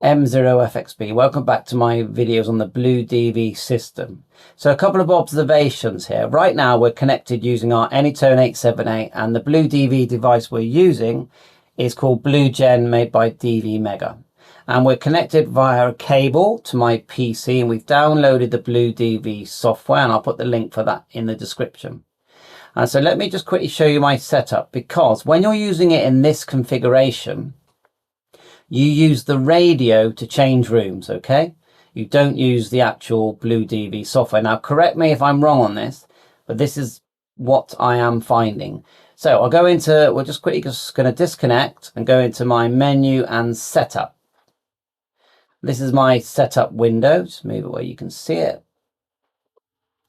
M0FXB. Welcome back to my videos on the BlueDV system. So a couple of observations here. Right now we're connected using our Anytone 878 and the BlueDV device we're using is called BlueGen, made by DVMEGA. And we're connected via a cable to my PC and we've downloaded the BlueDV software and I'll put the link for that in the description. And so let me just quickly show you my setup, because when you're using it in this configuration, you use the radio to change rooms, okay? You don't use the actual BlueDV software. Now, correct me if I'm wrong on this, but this is what I am finding. So I'll go into, we're just quickly just going to disconnect and go into my menu and setup. This is my setup window. Just move it where you can see it.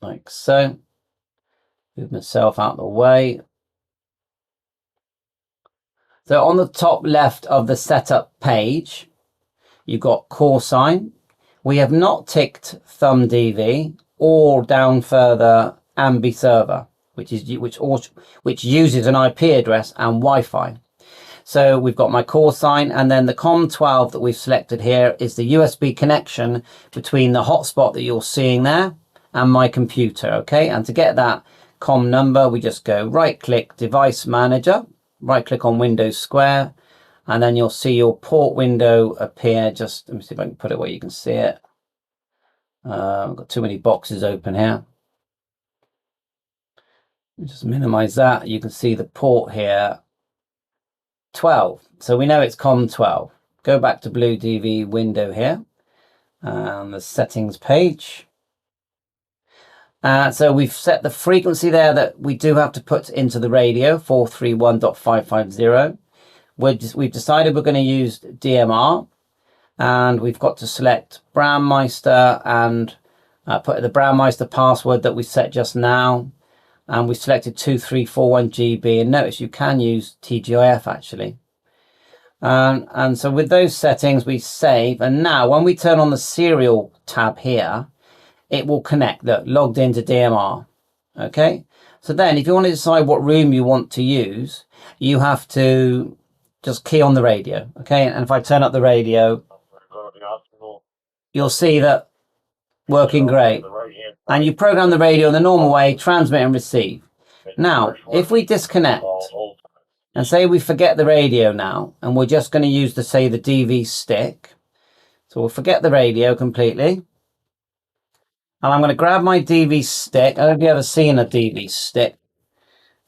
Like so. Move myself out of the way. So on the top left of the setup page, you've got core sign. We have not ticked thumb DV or down further AMBE server, which uses an IP address and Wi-Fi. So we've got my core sign, and then the COM12 that we've selected here is the USB connection between the hotspot that you're seeing there and my computer, okay? And to get that COM number, we just go right-click Device Manager, right-click on Windows Square, and then you'll see your port window appear. Just let me see if I can put it where you can see it. I've got too many boxes open here. Just minimize that. You can see the port here, 12. So we know it's COM12. Go back to BlueDV window here, and the settings page. So we've set the frequency there that we do have to put into the radio, 431.550. We've decided we're going to use DMR, and we've got to select Brandmeister and put the Brandmeister password that we set just now. And we selected 2341 GB, and notice you can use TGIF actually. And so with those settings we save, and now when we turn on the serial tab here, it will connect, look, logged into DMR. Okay, so then if you want to decide what room you want to use, you have to just key on the radio. Okay, and if I turn up the radio, you'll see that working great. And you program the radio in the normal way, transmit and receive. Now, if we disconnect and say we forget the radio now, and we're just going to use the DV stick. So we'll forget the radio completely. And I'm going to grab my DV stick. I don't know if you've ever seen a DV stick.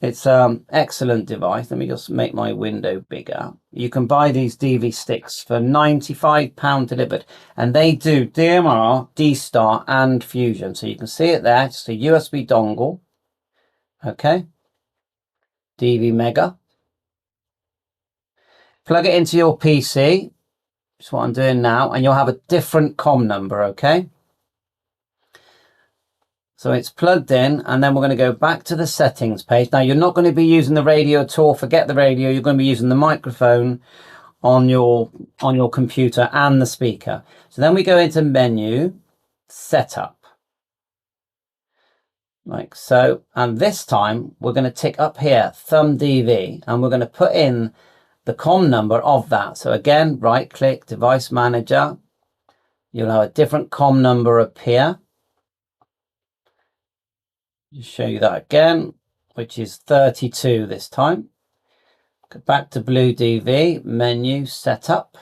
It's an excellent device. Let me just make my window bigger. You can buy these DV sticks for £95 delivered. And they do DMR, D-Star and Fusion. So you can see it there. Just a USB dongle. Okay. DVMEGA. Plug it into your PC. That's what I'm doing now. And you'll have a different COM number, okay? So it's plugged in, and then we're going to go back to the settings page. Now, you're not going to be using the radio at all. Forget the radio. You're going to be using the microphone on your computer and the speaker. So then we go into menu, setup. Like so. And this time we're going to tick up here, thumb DV, and we're going to put in the COM number of that. So again, right click, device manager. You'll have a different COM number appear. Just show you that again, which is 32 this time. Go back to BlueDV, menu, setup.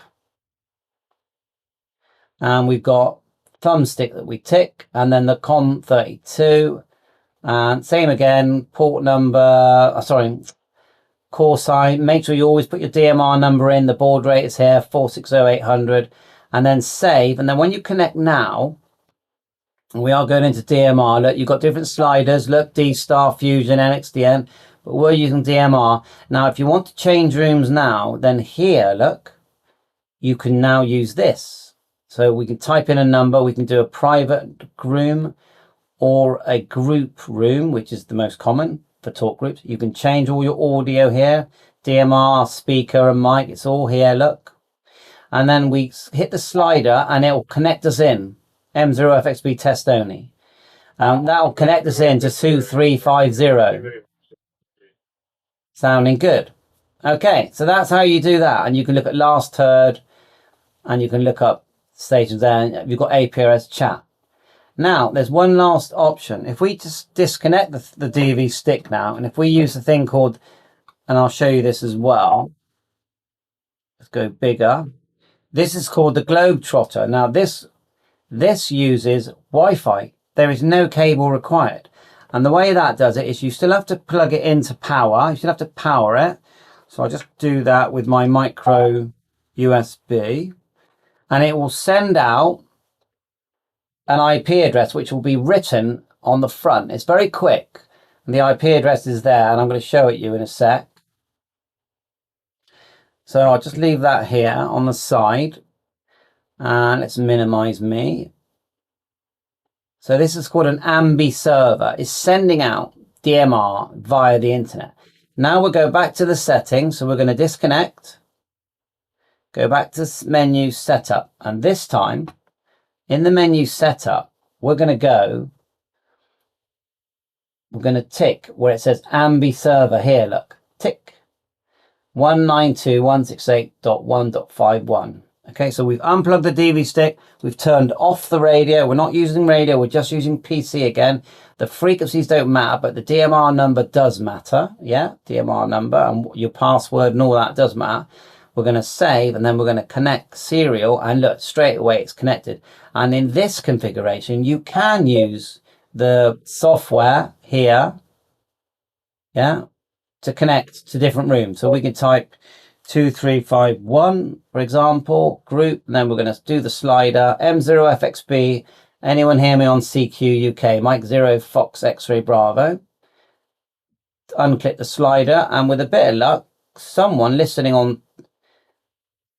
And we've got thumbstick that we tick, and then the COM 32. And same again, port number, core sign. Make sure you always put your DMR number in. The baud rate is here, 460800. And then save. And then when you connect now, we are going into DMR. Look, you've got different sliders. Look, D-Star, Fusion, NXDN, but we're using DMR. Now, if you want to change rooms now, then here, look, you can now use this. So we can type in a number. We can do a private room or a group room, which is the most common for talk groups. You can change all your audio here, DMR, speaker and mic. It's all here, look. And then we hit the slider and it will connect us in. M0FXB test only. That will connect us in to 2350. Sounding good. Okay, so that's how you do that. And you can look at last heard and you can look up stations there, and you've got APRS chat. Now, there's one last option. If we just disconnect the DV stick now, and if we use the thing called, and I'll show you this as well. Let's go bigger. This is called the Globetrotter. Now, this uses Wi-Fi. There is no cable required. And the way that does it is you still have to plug it into power. You still have to power it. So I'll just do that with my micro USB. And it will send out an IP address which will be written on the front. It's very quick, and the IP address is there, and I'm going to show it you in a sec. So I'll just leave that here on the side, and let's minimize me. So this is called an AMBE server. It's sending out DMR via the internet. Now we'll go back to the settings. So we're going to disconnect, go back to menu setup, and this time in the menu setup, we're going to tick where it says AMBE server here. Look, tick 192.168.1.51. Okay, so we've unplugged the DV stick. We've turned off the radio. We're not using radio. We're just using PC again. The frequencies don't matter, but the DMR number does matter. Yeah, DMR number and your password and all that does matter. We're going to save, and then we're going to connect serial, and look, straight away it's connected. And in this configuration, you can use the software here, yeah, to connect to different rooms. So we can type 2351, for example, group, and then we're going to do the slider, M0FXB. Anyone hear me on CQ UK? Mike 0 Fox X-ray Bravo. Unclick the slider, and with a bit of luck, someone listening on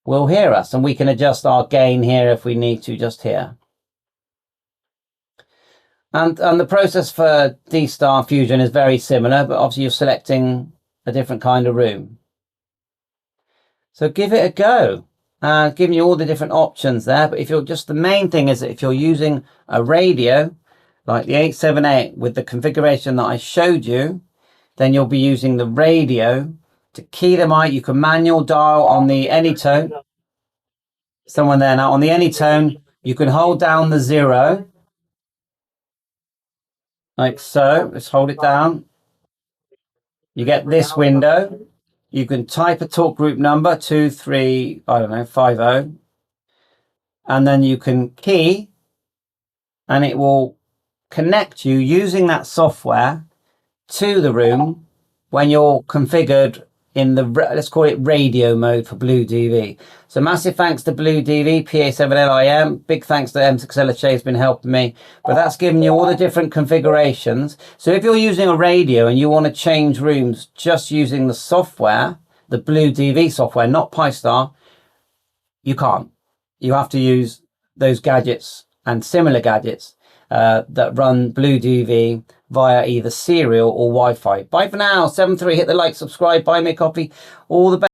will hear us, and we can adjust our gain here if we need to, just here. And the process for D-Star Fusion is very similar, but obviously you're selecting a different kind of room. So give it a go. Giving you all the different options there, but if you're just, the main thing is that if you're using a radio like the 878 with the configuration that I showed you, then you'll be using the radio to key them out. You can manual dial on the Anytone. Someone there now. On the Anytone, you can hold down the 0. Like so. Let's hold it down. You get this window. You can type a talk group number, 50. And then you can key, and it will connect you using that software to the room when you're configured in the, let's call it radio mode for BlueDV. So massive thanks to BlueDV, PA7LIM. Big thanks to M6LHA has been helping me. But that's giving you all the different configurations. So if you're using a radio and you want to change rooms just using the software, the BlueDV software, not Pi-Star, you can't. You have to use those gadgets and similar gadgets that run BlueDV via either serial or Wi-Fi. Bye for now. 7-3. Hit the like, subscribe, buy me a copy. All the best.